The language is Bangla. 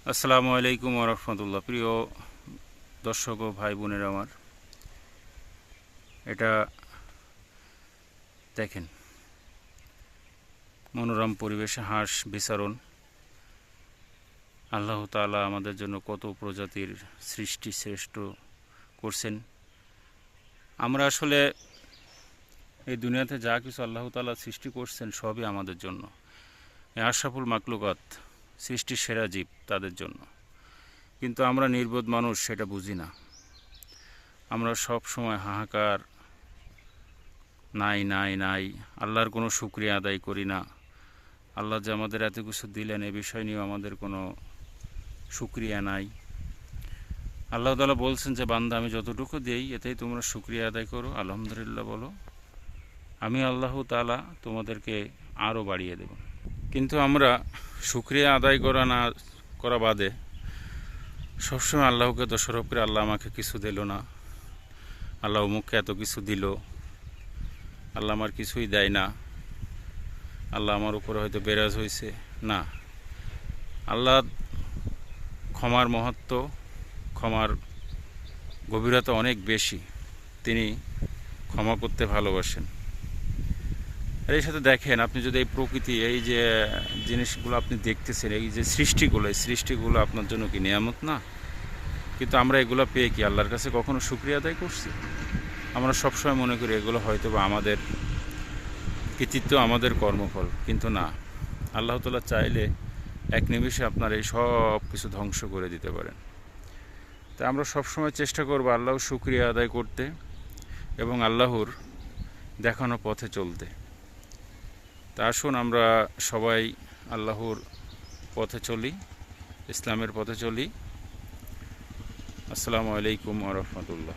আসসালামু আলাইকুম ওয়া রাহমাতুল্লাহ। প্রিয় দর্শক ও ভাই বোনেরা আমার, এটা দেখেন, মনোরম পরিবেশে হাঁস বিচরণ। আল্লাহ তাআলা আমাদের জন্য কত প্রজাতির সৃষ্টি শ্রেষ্ঠ করছেন। আমরা আসলে এই দুনিয়াতে যা কিছু আল্লাহ তাআলা সৃষ্টি করছেন সবই আমাদের জন্য। এই আশরাফুল মাখলুকাত, সৃষ্টির সেরা জীব, তাদের জন্য। কিন্তু আমরা নির্বোধ মানুষ সেটা বুঝি না। আমরা সব সময় হাহাকার, নাই নাই নাই, আল্লাহর কোনো শুকরিয়া আদায় করি না। আল্লাহ যে আমাদের এত কিছু দিলেন এ বিষয় নিয়েও আমাদের কোনো শুকরিয়া নাই। আল্লাহ তাআলা বলছেন যে বান্দা আমি যতটুকু দেই এতেই তোমরা শুকরিয়া আদায় করো, আলহামদুলিল্লাহ বলো, আমি আল্লাহ তাআলা তোমাদেরকে আরও বাড়িয়ে দেব। কিন্তু আমরা শুকরিয়া আদায় করা বাদে সবসময় আল্লাহকে দোষারোপ করে, আল্লাহ আমাকে কিছু দিল না, আল্লাহ অমুককে এত কিছু দিল, আল্লাহ আমার কিছুই দেয় না, আল্লাহ আমার উপরে হয়তো বেরাজ হয়েছে না। আল্লাহ ক্ষমার মহত্ব, ক্ষমার গভীরতা অনেক বেশি। তিনি ক্ষমা করতে ভালোবাসেন। আর এই সাথে দেখেন, আপনি যদি এই প্রকৃতি, এই যে জিনিসগুলো আপনি দেখতেছেন, এই যে সৃষ্টিগুলো আপনার জন্য কি নিয়ামত না? কিন্তু আমরা এগুলো পেয়ে কি আল্লাহর কাছে কখনো শুকরিয়া আদায় করছি? আমরা সবসময় মনে করি এগুলো হয়তো বা আমাদের কৃতিত্ব, আমাদের কর্মফল। কিন্তু না, আল্লাহ তাআলা চাইলে এক নিমিষে আপনার এই সব কিছু ধ্বংস করে দিতে পারেন। তাই আমরা সবসময় চেষ্টা করব আল্লাহর শুকরিয়া আদায় করতে এবং আল্লাহর দেখানো পথে চলতে। তা আসুন আমরা সবাই আল্লাহর পথে চলি, ইসলামের পথে চলি। আসসালামু আলাইকুম ওয়া রাহমাতুল্লাহ।